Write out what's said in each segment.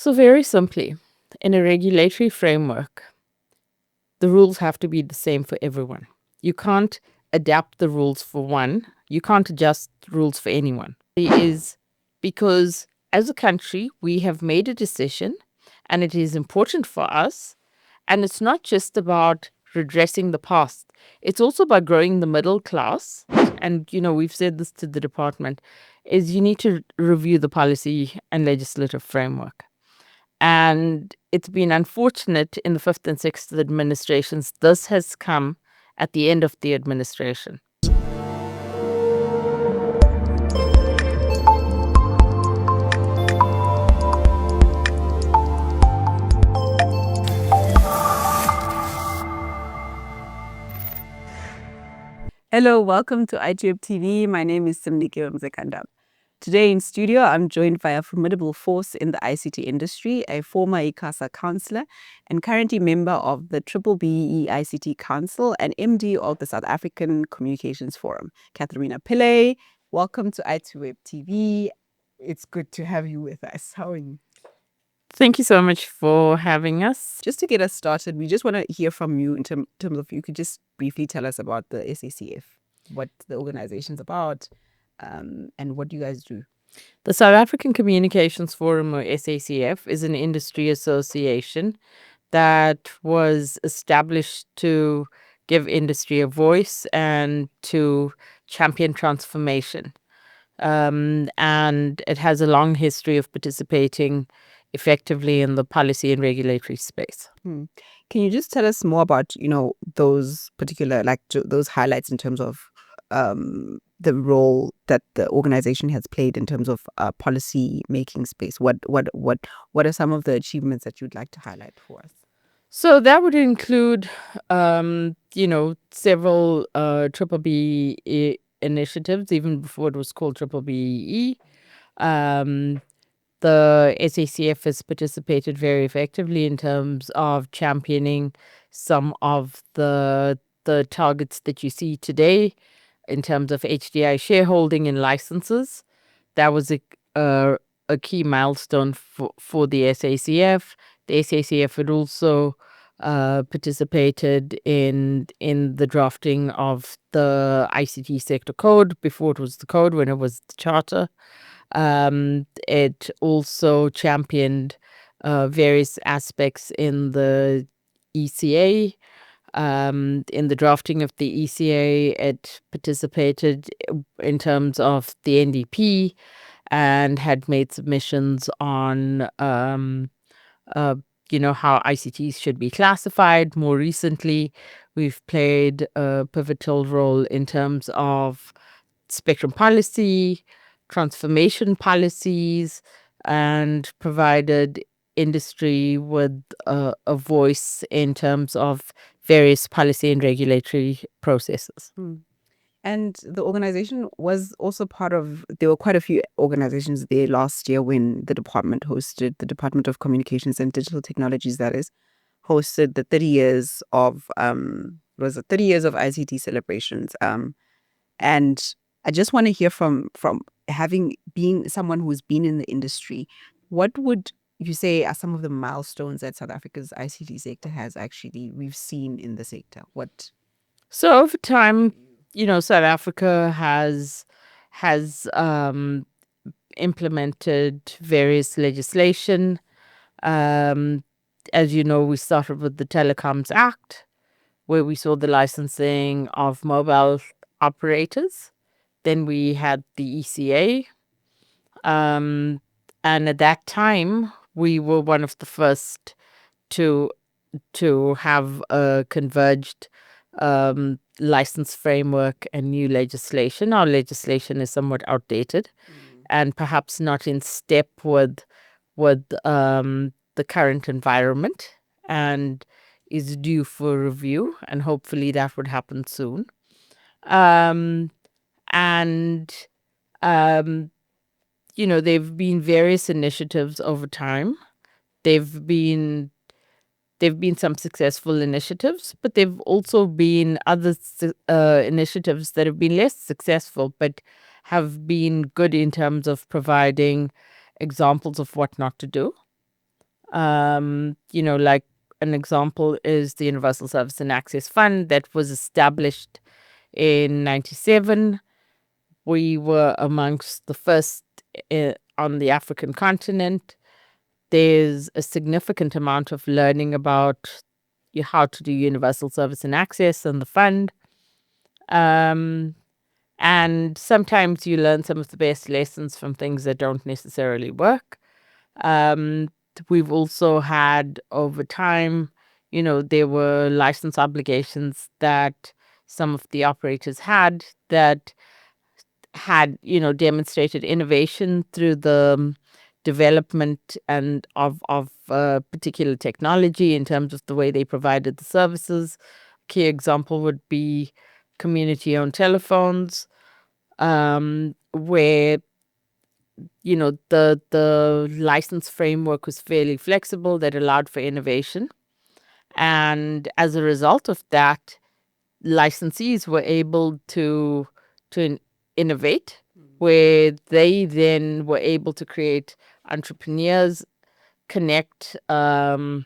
So very simply, in a regulatory framework, the rules have to be the same for everyone. You can't adapt the rules for one. You can't adjust rules for anyone. It is because as a country, we have made a decision and it is important for us. And it's not just about redressing the past. It's also about growing the middle class. And, we've said this to the department, is you need to review the policy and legislative framework. And it's been unfortunate in the fifth and sixth administrations. This has come at the end of the administration. Hello, welcome to ITWeb TV. My name is Simnike Mzekanda. Today in studio, I'm joined by a formidable force in the ICT industry, a former ICASA councillor and currently member of the BBBE ICT Council and MD of the South African Communications Forum, Katharina Pillay. Welcome to ITWeb TV. It's good to have you with us. How are you? Thank you so much for having us. Just to get us started, we just want to hear from you in terms of, you could just briefly tell us about the SACF, what the organization's about, and what do you guys do? The South African Communications Forum, or SACF, is an industry association that was established to give industry a voice and to champion transformation. And it has a long history of participating effectively in the policy and regulatory space. Can you just tell us more about, those particular, those highlights in terms of the role that the organization has played in terms of policy making space? What are some of the achievements that you'd like to highlight for us? So that would include, several BBBE initiatives, even before it was called BBBE. The SACF has participated very effectively in terms of championing some of the targets that you see today in terms of HDI shareholding and licenses. That was a key milestone for the SACF. The SACF had also participated in the drafting of the ICT sector code before it was the code, when it was the charter. It also championed various aspects in the ECA. In the drafting of the ECA, it participated in terms of the NDP and had made submissions on how ICTs should be classified. More recently, we've played a pivotal role in terms of spectrum policy, transformation policies, and provided industry with a voice in terms of various policy and regulatory processes. And the organization was also there were quite a few organizations there last year when the Department of Communications and Digital Technologies, that is, hosted the 30 years of 30 years of ICT celebrations. And I just want to hear from having been someone who's been in the industry, what would you say are some of the milestones that South Africa's ICT sector we've seen in the sector? So over time, South Africa has implemented various legislation. As you know, we started with the Telecoms Act, where we saw the licensing of mobile operators. Then we had the ECA. And at that time, we were one of the first to have a converged license framework and new legislation. Our legislation is somewhat outdated and perhaps not in step with the current environment, and is due for review, and hopefully that would happen soon. There've been various initiatives over time. There've been some successful initiatives, but there've also been other initiatives that have been less successful, but have been good in terms of providing examples of what not to do. Like an example is the Universal Service and Access Fund that was established in 97. We were amongst the first on the African continent. There's a significant amount of learning about how to do universal service and access and the fund. Um, and sometimes you learn some of the best lessons from things that don't necessarily work. Um, we've also had over time, there were license obligations that some of the operators had demonstrated innovation through the development and of particular technology in terms of the way they provided the services. Key example would be community-owned telephones, where the license framework was fairly flexible that allowed for innovation, and as a result of that, licensees were able to innovate, where they then were able to create entrepreneurs, connect um,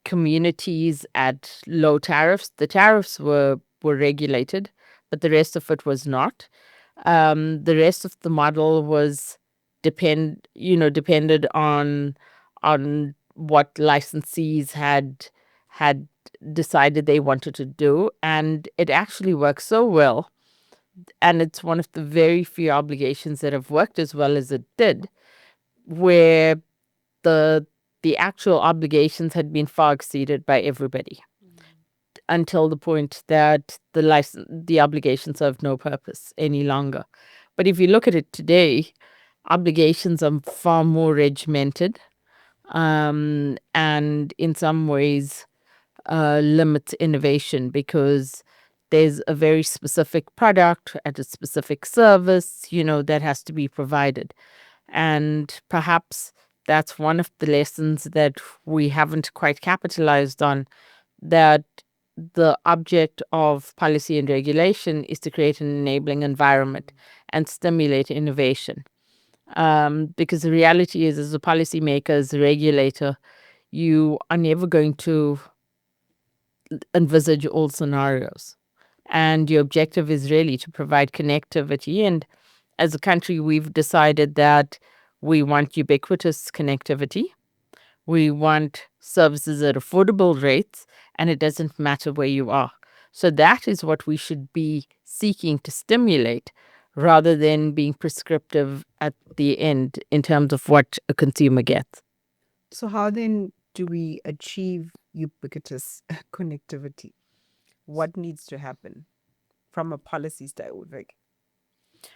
communities at low tariffs. The tariffs were regulated, but the rest of it was not. The rest of the model was depended on what licensees had decided they wanted to do, and it actually works so well. And it's one of the very few obligations that have worked as well as it did, where the the actual obligations had been far exceeded by everybody until the point that the obligation served no purpose any longer. But if you look at it today, obligations are far more regimented, and in some ways limits innovation, because there's a very specific product at a specific service, that has to be provided. And perhaps that's one of the lessons that we haven't quite capitalized on, that the object of policy and regulation is to create an enabling environment and stimulate innovation. Because the reality is, as a policymaker, as a regulator, you are never going to envisage all scenarios. And your objective is really to provide connectivity. And as a country, we've decided that we want ubiquitous connectivity. We want services at affordable rates, and it doesn't matter where you are. So that is what we should be seeking to stimulate, rather than being prescriptive at the end in terms of what a consumer gets. So how then do we achieve ubiquitous connectivity? What needs to happen from a policy style?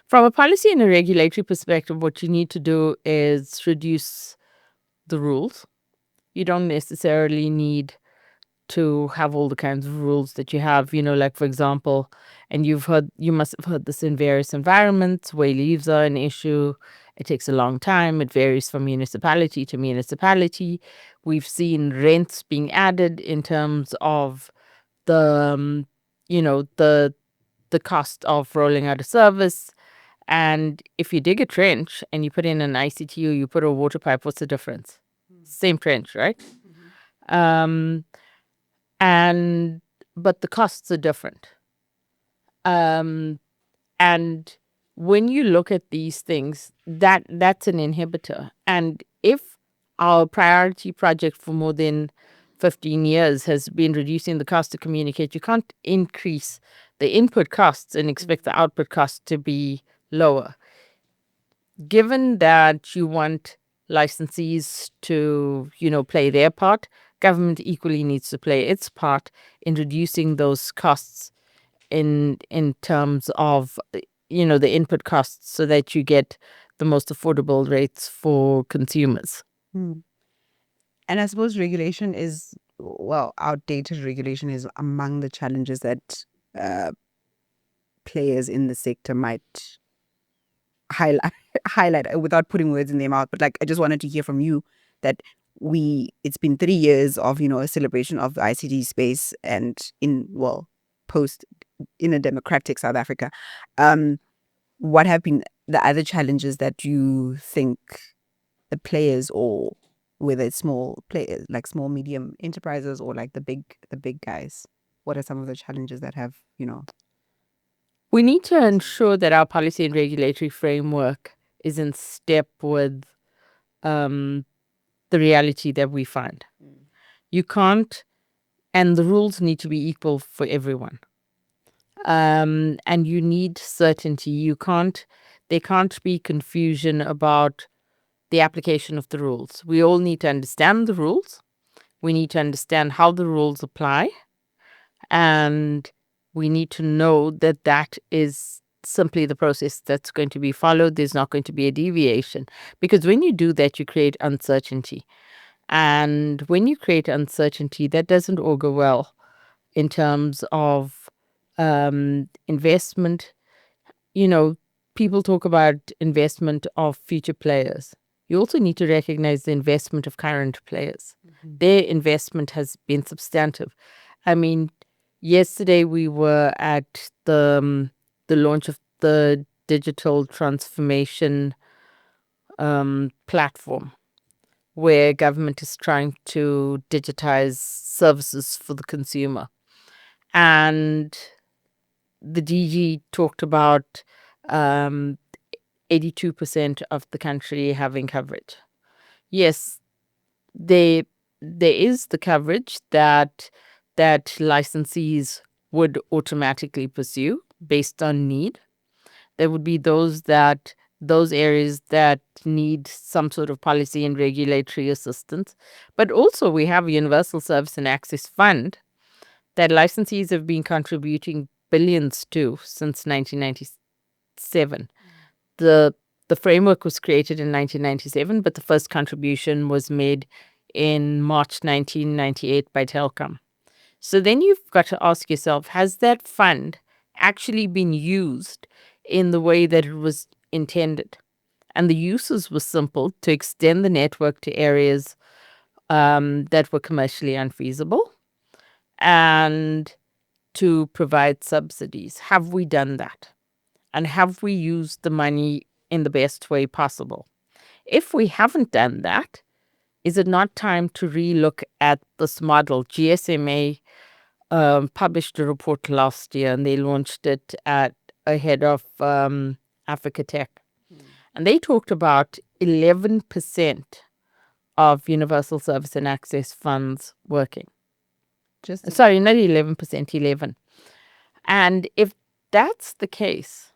From a policy and a regulatory perspective, what you need to do is reduce the rules. You don't necessarily need to have all the kinds of rules that you have, like, for example, and you must have heard this in various environments where leaves are an issue. It takes a long time. It varies from municipality to municipality. We've seen rents being added in terms of the, the cost of rolling out a service. And if you dig a trench and you put in an ICT or you put a water pipe, what's the difference? Same trench, right? Um, and but the costs are different. And when you look at these things, that's an inhibitor. And if our priority project for more than 15 years has been reducing the cost to communicate, you can't increase the input costs and expect the output costs to be lower. Given that you want licensees to, play their part, government equally needs to play its part in reducing those costs in terms of, the input costs, so that you get the most affordable rates for consumers. And I suppose outdated regulation is among the challenges that players in the sector might highlight without putting words in their mouth. But I just wanted to hear from you that it's been 3 years of, a celebration of the ICT space, and post in a democratic South Africa. What have been the other challenges that you think the players or whether it's small players, like small medium enterprises, or like the big guys? What are some of the challenges that have, We need to ensure that our policy and regulatory framework is in step with the reality that we find. You can't, and the rules need to be equal for everyone. And you need certainty. There can't be confusion about the application of the rules. We all need to understand the rules. We need to understand how the rules apply. And we need to know that that is simply the process that's going to be followed. There's not going to be a deviation. Because when you do that, you create uncertainty. And when you create uncertainty, that doesn't augur well in terms of investment. People talk about investment of future players. You also need to recognize the investment of current players. Their investment has been substantive. I mean, yesterday we were at the launch of the digital transformation platform, where government is trying to digitize services for the consumer. And the DG talked about 82% of the country having coverage. Yes, there is the coverage that licensees would automatically pursue based on need. There would be those areas that need some sort of policy and regulatory assistance. But also we have a Universal Service and Access Fund that licensees have been contributing billions to since 1997. The framework was created in 1997, but the first contribution was made in March 1998 by Telkom. So then you've got to ask yourself, has that fund actually been used in the way that it was intended? And the uses were simple: to extend the network to areas that were commercially unfeasible and to provide subsidies. Have we done that? And have we used the money in the best way possible? If we haven't done that, is it not time to relook at this model? GSMA published a report last year, and they launched it ahead of Africa Tech. And they talked about 11% of Universal Service and Access funds working. Sorry, not 11%, 11. And if that's the case,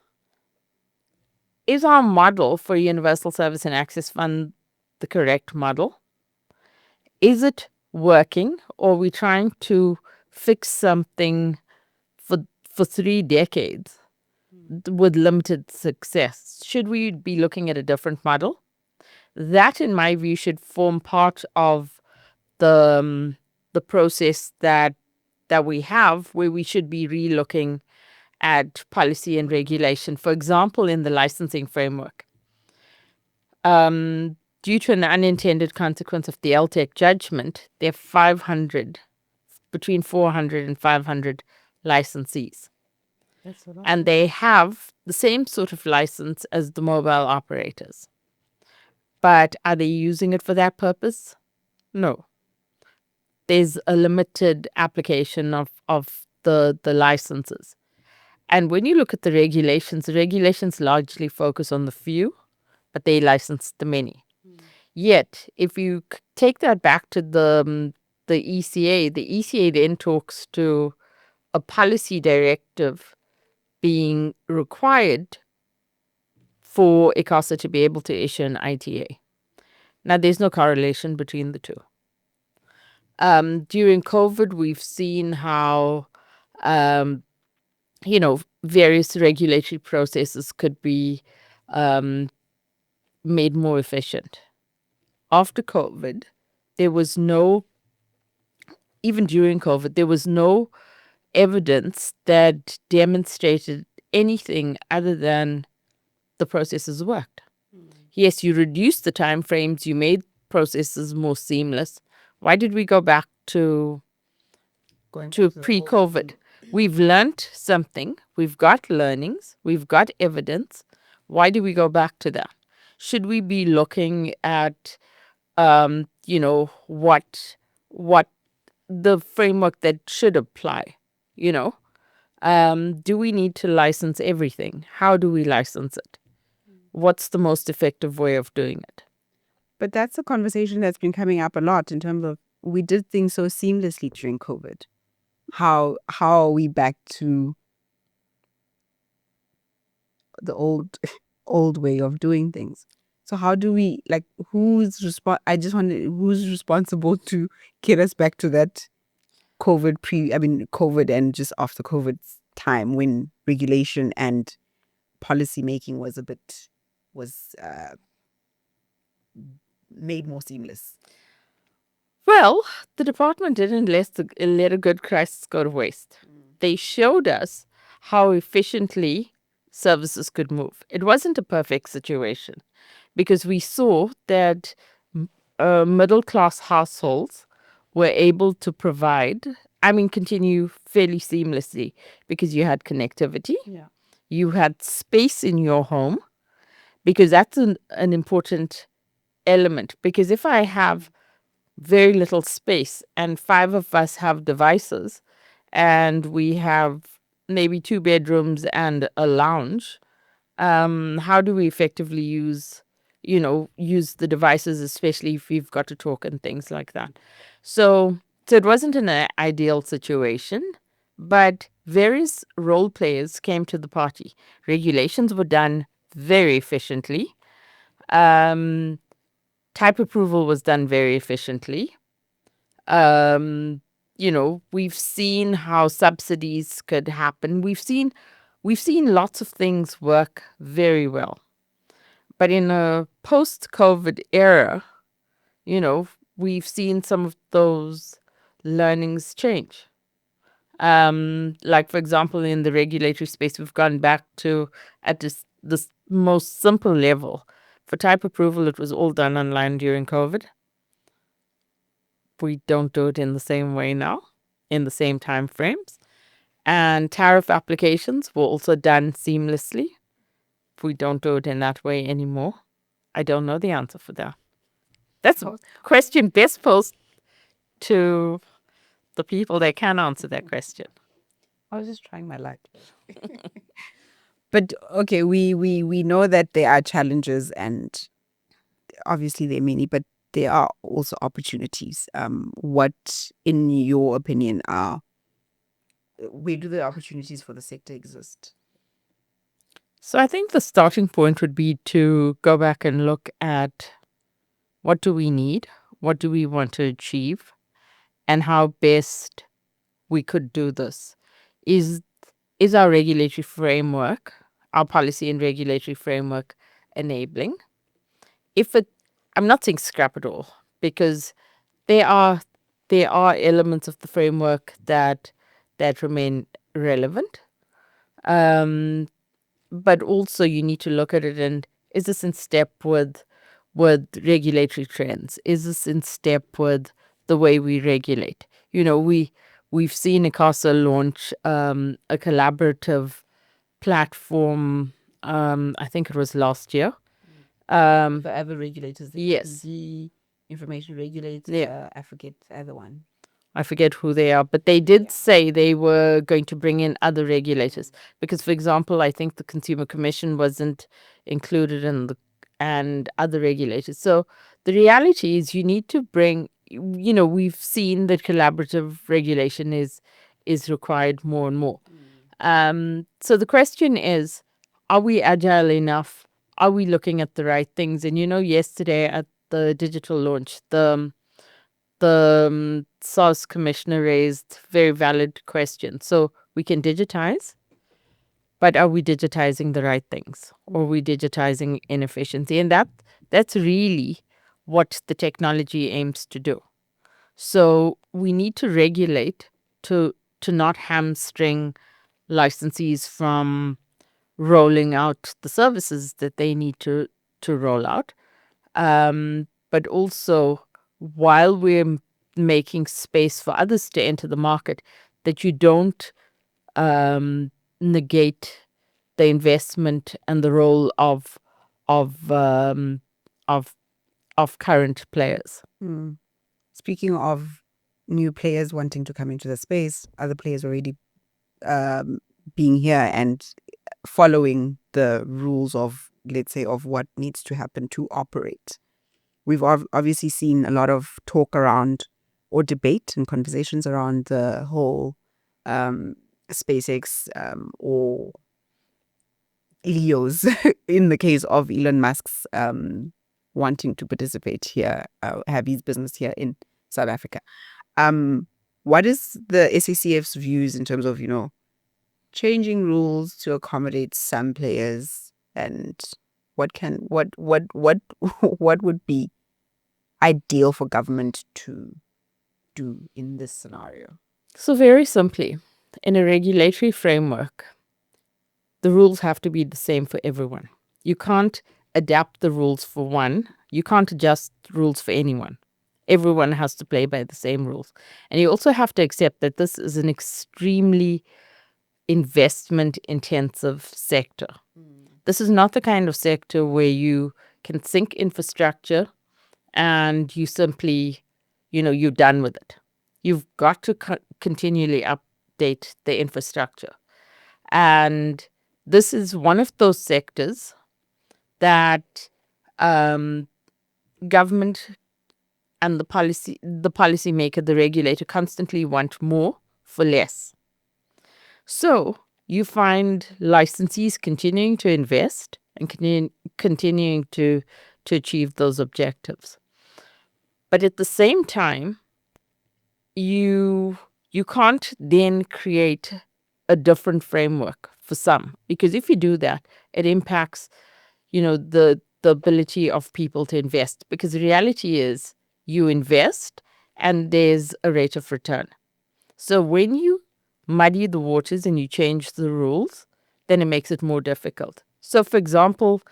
is our model for Universal Service and Access Fund the correct model? Is it working, or are we trying to fix something for 3 decades with limited success? Should we be looking at a different model? That, in my view, should form part of the process that we have, where we should be relooking at policy and regulation. For example, in the licensing framework, due to an unintended consequence of the LTEC judgment, there are between 400 and 500 licensees. That's a lot. And they have the same sort of license as the mobile operators. But are they using it for that purpose? No. There's a limited application of the licenses. And when you look at the regulations largely focus on the few, but they license the many. Yet, if you take that back to the ECA, the ECA then talks to a policy directive being required for ICASA to be able to issue an ITA. Now, there's no correlation between the two. During COVID, we've seen how various regulatory processes could be made more efficient. After COVID, even during COVID, there was no evidence that demonstrated anything other than the processes worked. Yes, you reduced the time frames, you made processes more seamless. Why did we go back to pre-COVID? We've learned something. We've got learnings. We've got evidence. Why do we go back to that? Should we be looking at what the framework that should apply. You know, do we need to license everything? How do we license it? What's the most effective way of doing it? But that's a conversation that's been coming up a lot in terms of we did things so seamlessly during COVID. How are we back to the old way of doing things? So how do we who's responsible to get us back to that COVID and just after COVID time when regulation and policy making was made more seamless. Well, the department didn't let a good crisis go to waste. They showed us how efficiently services could move. It wasn't a perfect situation because we saw that middle class households were able to continue fairly seamlessly because you had connectivity, you had space in your home, because that's an important element. Because if I have very little space and 5 of us have devices and we have maybe 2 bedrooms and a lounge, how do we effectively use the devices, especially if we've got to talk and things like that? So it wasn't an ideal situation, but various role players came to the party. Regulations were done very efficiently. Type approval was done very efficiently. We've seen how subsidies could happen. We've seen lots of things work very well. But in a post-COVID era, we've seen some of those learnings change. Like, for example, in the regulatory space, we've gone back to at this most simple level. For type approval, it was all done online during COVID. We don't do it in the same way now, in the same time frames. And tariff applications were also done seamlessly. We don't do it in that way anymore. I don't know the answer for that. That's a question best posed to the people that can answer that question. I was just trying my luck. But okay, we know that there are challenges and obviously there are many, but there are also opportunities. What, in your opinion, where do the opportunities for the sector exist? So I think the starting point would be to go back and look at what do we need, what do we want to achieve, and how best we could do this. Is our regulatory framework, our policy and regulatory framework enabling? I'm not saying scrap it all, because there are elements of the framework that remain relevant. But also you need to look at it and is this in step with regulatory trends? Is this in step with the way we regulate? We've seen ICASA launch a collaborative platform. I think it was last year. For other regulators, the Yes. the information regulator. Yeah. I forget the other one. I forget who they are, but they did say they were going to bring in other regulators because, for example, I think the Consumer Commission wasn't included and other regulators. So the reality is you need to bring, we've seen that collaborative regulation is required more and more. So the question is, are we agile enough? Are we looking at the right things? And, yesterday at the digital launch, the SARS commissioner raised very valid questions. So we can digitize, but are we digitizing the right things? Or are we digitizing inefficiency? And that's really what the technology aims to do. So we need to regulate to not hamstring licensees from rolling out the services that they need to roll out. But also, while we're making space for others to enter the market, that you don't negate the investment and the role of of current players. Speaking of new players wanting to come into the space, other players already being here and following the rules of, let's say, of what needs to happen to operate. We've obviously seen a lot of talk around or debate and conversations around the whole SpaceX or LEOs in the case of Elon Musk's wanting to participate here, have his business here in South Africa. What is the SACF's views in terms of, changing rules to accommodate some players, and what would be ideal for government to do in this scenario? So very simply, in a regulatory framework, the rules have to be the same for everyone. You can't adapt the rules for one. You can't adjust rules for anyone. Everyone has to play by the same rules. And you also have to accept that this is an extremely investment intensive sector. This is not the kind of sector where you can sink infrastructure and you simply, you're done with it. You've got to continually update the infrastructure. And this is one of those sectors that government and the policymaker, the regulator, constantly want more for less. So you find licensees continuing to invest and continuing to achieve those objectives. But at the same time, you can't then create a different framework for some, because if you do that, it impacts, the ability of people to invest, because the reality is you invest and there's a rate of return. So when you muddy the waters and you change the rules, then it makes it more difficult. So for example,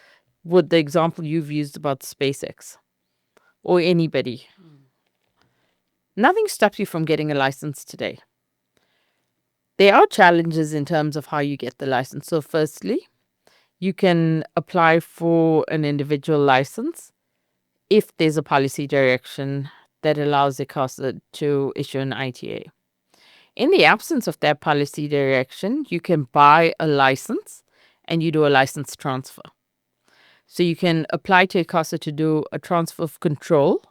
with the example you've used about SpaceX or anybody, nothing stops you from getting a license today. There are challenges in terms of how you get the license. So firstly, you can apply for an individual license if there's a policy direction that allows ICASA to issue an ITA. In the absence of that policy direction, you can buy a license and you do a license transfer. So you can apply to ICASA to do a transfer of control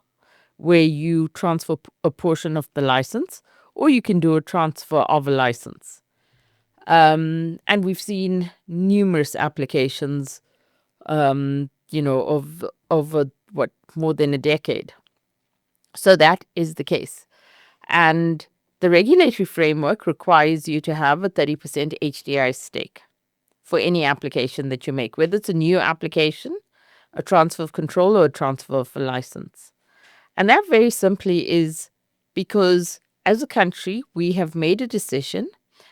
where you transfer a portion of the license, or you can do a transfer of a license. And we've seen numerous applications, of over more than a decade. So that is the case. And the regulatory framework requires you to have a 30% HDI stake for any application that you make, whether it's a new application, a transfer of control, or a transfer of a license. And that very simply is because as a country, we have made a decision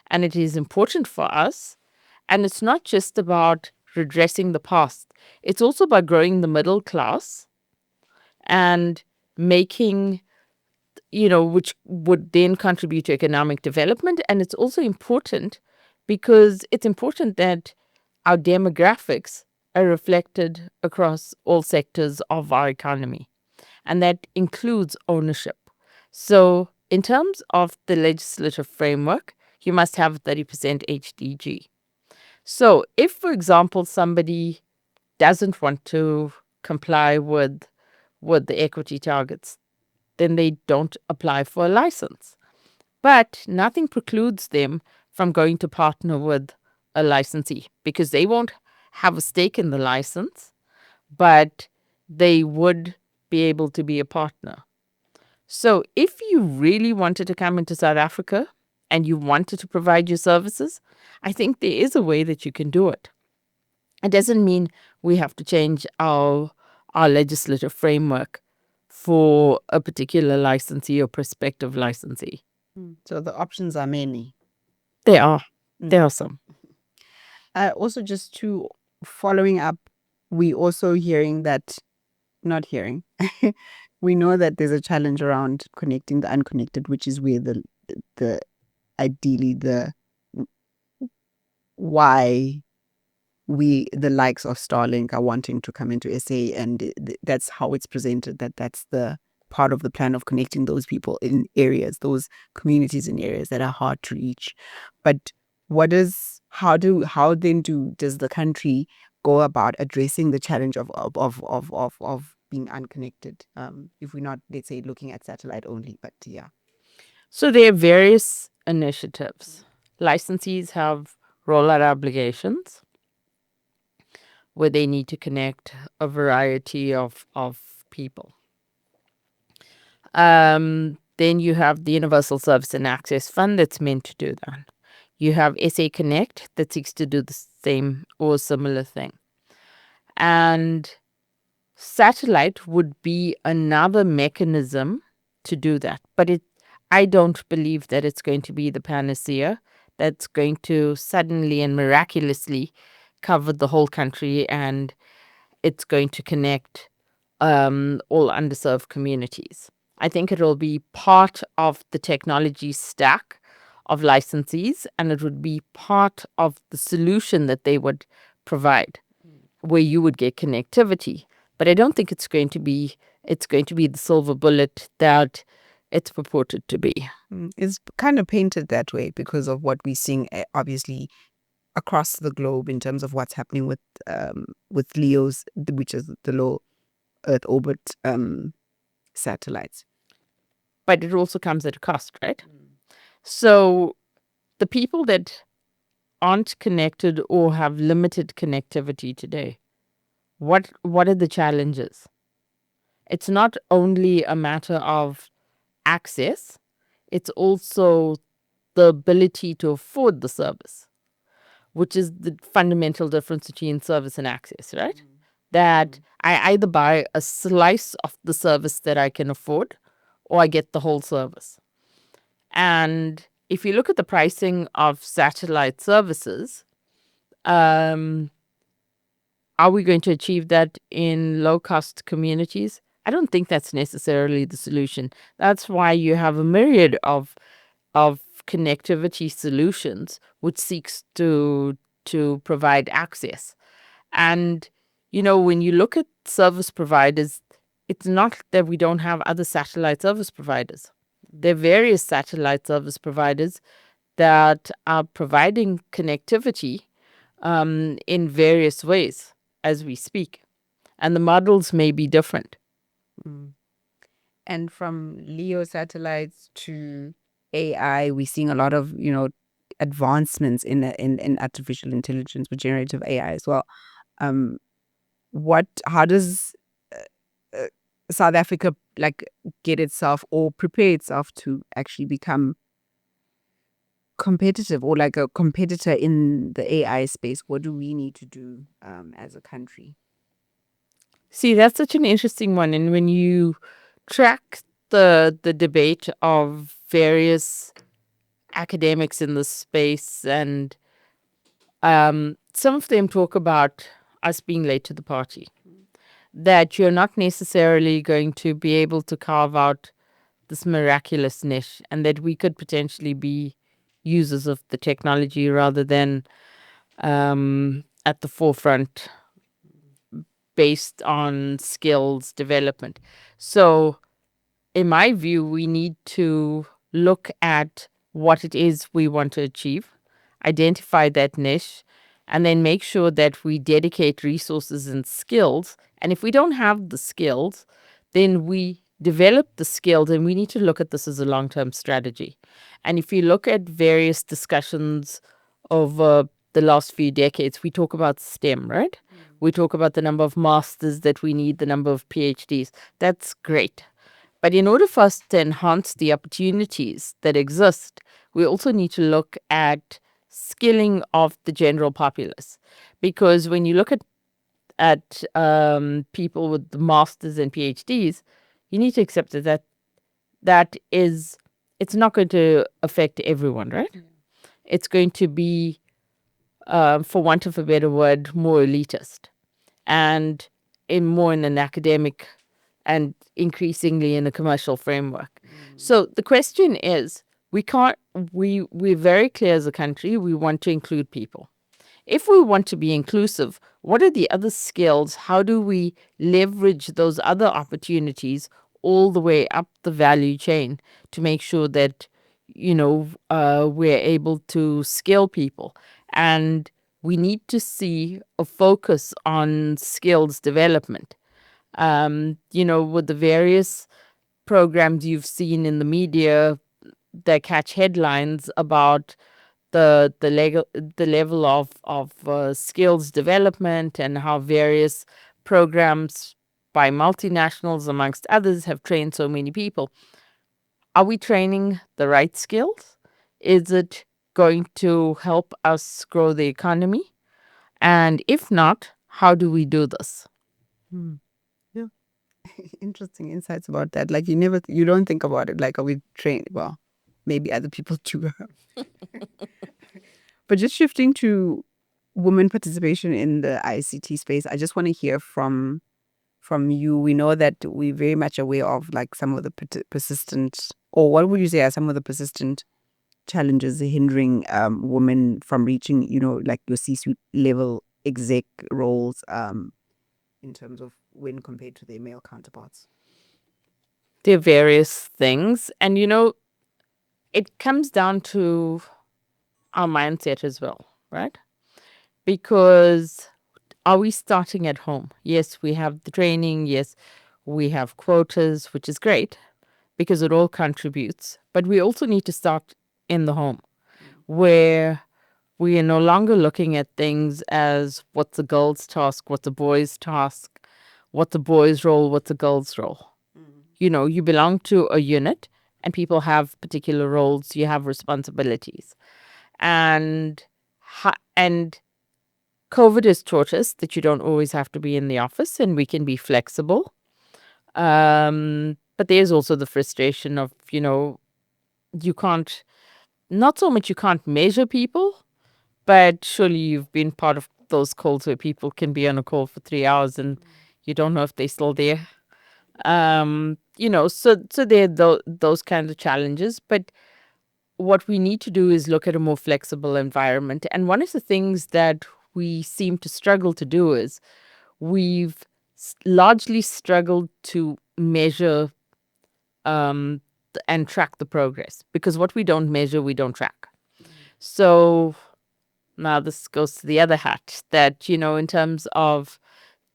and it is important for us. And it's not just about redressing the past. It's also about growing the middle class and making, which would then contribute to economic development. And it's also important because it's important that our demographics are reflected across all sectors of our economy. And that includes ownership. So in terms of the legislative framework, you must have 30% HDG. So if, for example, somebody doesn't want to comply with the equity targets, then they don't apply for a license. But nothing precludes them from going to partner with a licensee, because they won't have a stake in the license, but they would be able to be a partner. So if you really wanted to come into South Africa and you wanted to provide your services, I think there is a way that you can do it. It doesn't mean we have to change our legislative framework for a particular licensee or prospective licensee. So the options are many. There are. There are some. Also, just to following up, we also hearing that, not hearing, we know that there's a challenge around connecting the unconnected, which is where the ideally the why the likes of Starlink are wanting to come into SA, and that's how it's presented, that's the part of the plan of connecting those people in areas, those communities in areas that are hard to reach. But how does the country go about addressing the challenge of being unconnected, if we're not, let's say, looking at satellite only, but yeah. So there are various initiatives. Licensees have rollout obligations where they need to connect a variety of people. Then you have the Universal Service and Access Fund that's meant to do that. You have SA Connect that seeks to do the same or similar thing. And satellite would be another mechanism to do that. But I don't believe that it's going to be the panacea that's going to suddenly and miraculously cover the whole country, and it's going to connect all underserved communities. I think it will be part of the technology stack of licensees, and it would be part of the solution that they would provide, where you would get connectivity. But I don't think it's going to be the silver bullet that it's purported to be. It's kind of painted that way because of what we're seeing, obviously, across the globe in terms of what's happening with LEOs, which is the low Earth orbit satellites. But it also comes at a cost, right? So the people that aren't connected or have limited connectivity today, what are the challenges? It's not only a matter of access, it's also the ability to afford the service, which is the fundamental difference between service and access, right? That I either buy a slice of the service that I can afford, or I get the whole service. And if you look at the pricing of satellite services, are we going to achieve that in low-cost communities? I don't think that's necessarily the solution. That's why you have a myriad of connectivity solutions which seeks to provide access. And, when you look at service providers, it's not that we don't have other satellite service providers. There are various satellite service providers that are providing connectivity in various ways as we speak. And the models may be different. And from LEO satellites to AI, we're seeing a lot of, advancements in artificial intelligence with generative AI as well. How does South Africa get itself or prepare itself to actually become competitive or like a competitor in the AI space? What do we need to do as a country? See, that's such an interesting one. And when you track the debate of various academics in this space, and some of them talk about us being late to the party, that you're not necessarily going to be able to carve out this miraculous niche, and that we could potentially be users of the technology rather than at the forefront based on skills development. So in my view, we need to look at what it is we want to achieve, identify that niche, and then make sure that we dedicate resources and skills. And if we don't have the skills, then we develop the skills, and we need to look at this as a long-term strategy. And if you look at various discussions over the last few decades, we talk about STEM, right? We talk about the number of masters that we need, the number of PhDs. That's great. But in order for us to enhance the opportunities that exist, we also need to look at skilling of the general populace. Because when you look at people with the masters and PhDs, you need to accept that it's not going to affect everyone, right? Yeah. It's going to be, for want of a better word, more elitist, and more in an academic and increasingly in a commercial framework. So the question is, we're very clear as a country, we want to include people. if we want to be inclusive, what are the other skills? How do we leverage those other opportunities all the way up the value chain to make sure that, we're able to scale people? And we need to see a focus on skills development. With the various programs you've seen in the media that catch headlines about the level of skills development and how various programs by multinationals, amongst others, have trained so many people. Are we training the right skills? Is it going to help us grow the economy? And if not, how do we do this? Yeah. Interesting insights about that. Like you don't think about it. Like, are we trained? Well, maybe other people too. But just shifting to women participation in the ICT space, I just want to hear from you. We know that we're very much aware of like some of the persistent, or what would you say are some of the persistent challenges hindering women from reaching, like your C-suite level exec roles in terms of when compared to their male counterparts? There are various things. And, it comes down to our mindset as well, right? Because are we starting at home? Yes, we have the training. Yes, we have quotas, which is great because it all contributes. But we also need to start in the home where we are no longer looking at things as what's the girl's task, what's the boy's task, what's the boy's role, what's the girl's role. You belong to a unit and people have particular roles, you have responsibilities. And and COVID has taught us that you don't always have to be in the office and we can be flexible. But there's also the frustration of, you can't, not so much you can't measure people, but surely you've been part of those calls where people can be on a call for 3 hours and you don't know if they're still there. So there are those kinds of challenges. But what we need to do is look at a more flexible environment. And one of the things that we seem to struggle to do is we've largely struggled to measure and track the progress, because what we don't measure, we don't track. So now this goes to the other hat that, in terms of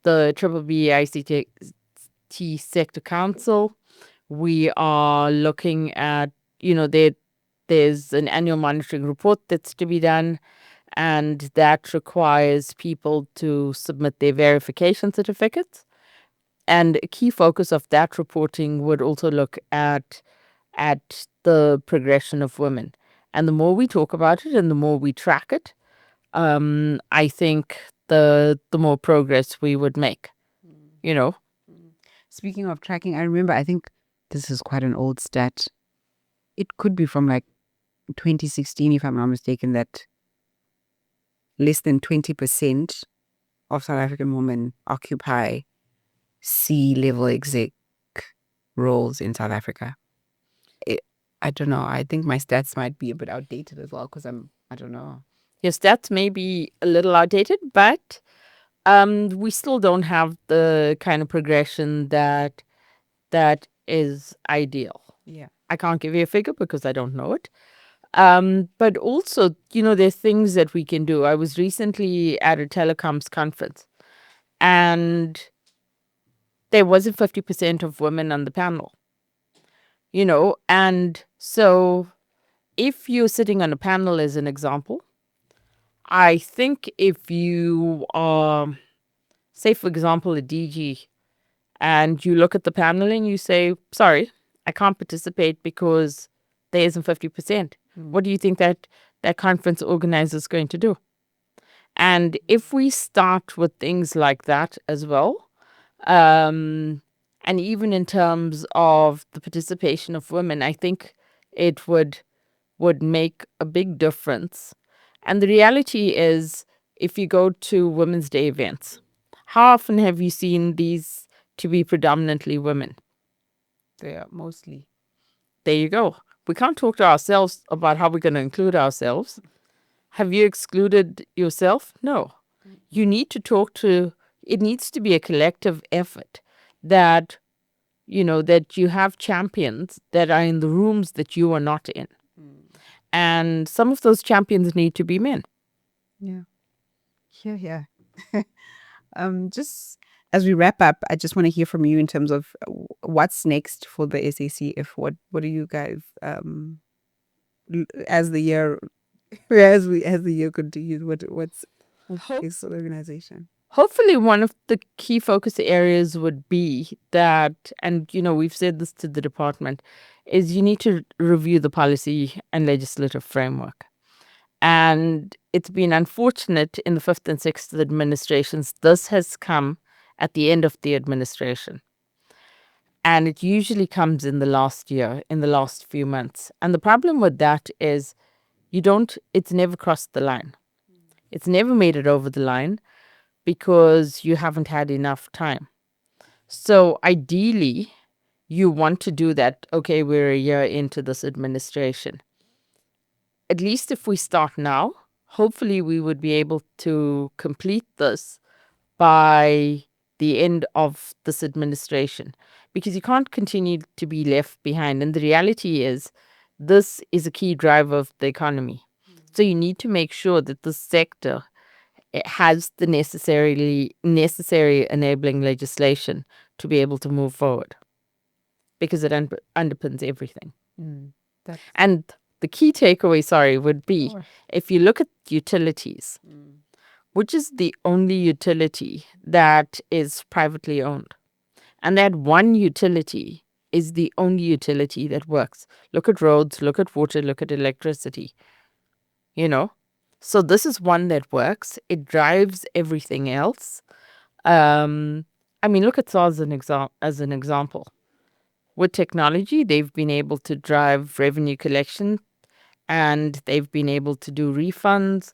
the Triple B ICT Sector Council, we are looking at, there's an annual monitoring report that's to be done, and that requires people to submit their verification certificates. And a key focus of that reporting would also look at the progression of women. And the more we talk about it and the more we track it, I think the more progress we would make, Speaking of tracking, I remember, I think this is quite an old stat. It could be from like 2016, if I'm not mistaken, that less than 20% of South African women occupy C-level exec roles in South Africa. I don't know. I think my stats might be a bit outdated as well because I don't know. Your stats may be a little outdated, but we still don't have the kind of progression that is ideal. Yeah. I can't give you a figure because I don't know it. But also, there's things that we can do. I was recently at a telecoms conference and there wasn't 50% of women on the panel, and so if you're sitting on a panel, as an example, I think if you are, say, for example, a DG, and you look at the panel and you say, sorry, I can't participate because there isn't 50%. What do you think that conference organizer is going to do? And if we start with things like that as well, and even in terms of the participation of women, I think it would make a big difference. And the reality is, if you go to Women's Day events, how often have you seen these to be predominantly women? They are mostly. There you go. We can't talk to ourselves about how we're going to include ourselves. Have you excluded yourself? No. You need to talk to, it needs to be a collective effort that, that you have champions that are in the rooms that you are not in. And some of those champions need to be men. Yeah. Yeah. Just as we wrap up, I just want to hear from you in terms of what's next for the SACF. What do you guys as the year as the year continues? What's next for the organization? Hopefully, one of the key focus areas would be that, and we've said this to the department, is you need to review the policy and legislative framework. And it's been unfortunate in the fifth and sixth administrations. This has come at the end of the administration. And it usually comes in the last year, in the last few months. And the problem with that is it's never crossed the line. It's never made it over the line because you haven't had enough time. So ideally, you want to do that. Okay, we're a year into this administration. At least if we start now, hopefully we would be able to complete this by the end of this administration, because you can't continue to be left behind. And the reality is, this is a key driver of the economy. So you need to make sure that this sector has the necessary enabling legislation to be able to move forward, because it underpins everything. And the key takeaway, would be, if you look at utilities, which is the only utility that is privately owned, and that one utility is the only utility that works. Look at roads, look at water, look at electricity. So this is one that works. It drives everything else. Look at SARS as an example. With technology, they've been able to drive revenue collection, and they've been able to do refunds.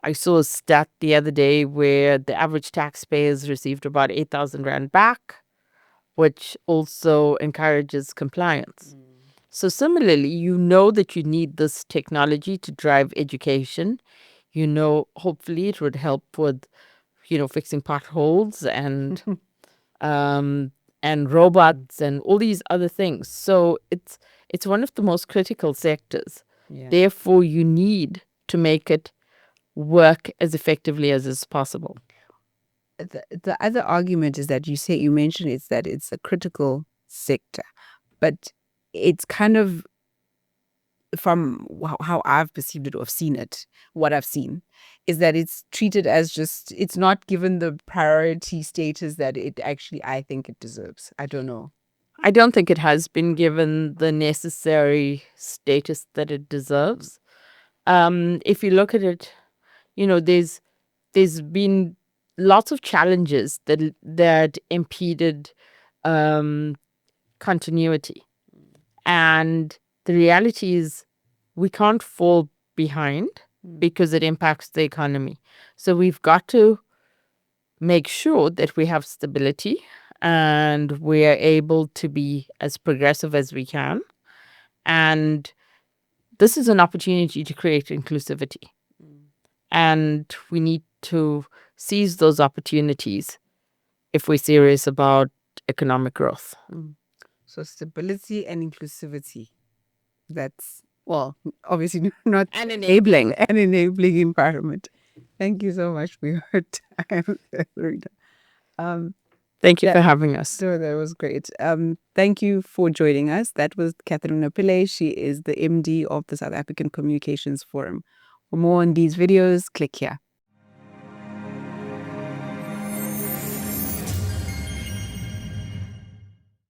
I saw a stat the other day where the average taxpayers received about 8,000 Rand back, which also encourages compliance. So similarly, that you need this technology to drive education. Hopefully it would help with, fixing potholes and robots and all these other things. So it's one of the most critical sectors. Yeah. Therefore, you need to make it work as effectively as is possible. The other argument is that you mentioned is that it's a critical sector, but it's kind of, from how I've perceived it or seen it, what I've seen is that it's treated as it's not given the priority status that it actually, I think it deserves. I don't know. I don't think it has been given the necessary status that it deserves. If you look at it, there's been lots of challenges that impeded continuity. And the reality is, we can't fall behind because it impacts the economy. So we've got to make sure that we have stability and we are able to be as progressive as we can. And this is an opportunity to create inclusivity. And we need to seize those opportunities if we're serious about economic growth. So stability and inclusivity. That's, well, obviously not an enabling environment. Thank you so much for your time, Rita. Thank you for having us. So that was great. Thank you for joining us. That was Catherine Pillay. She is the MD of the South African Communications Forum. For more on these videos, click here.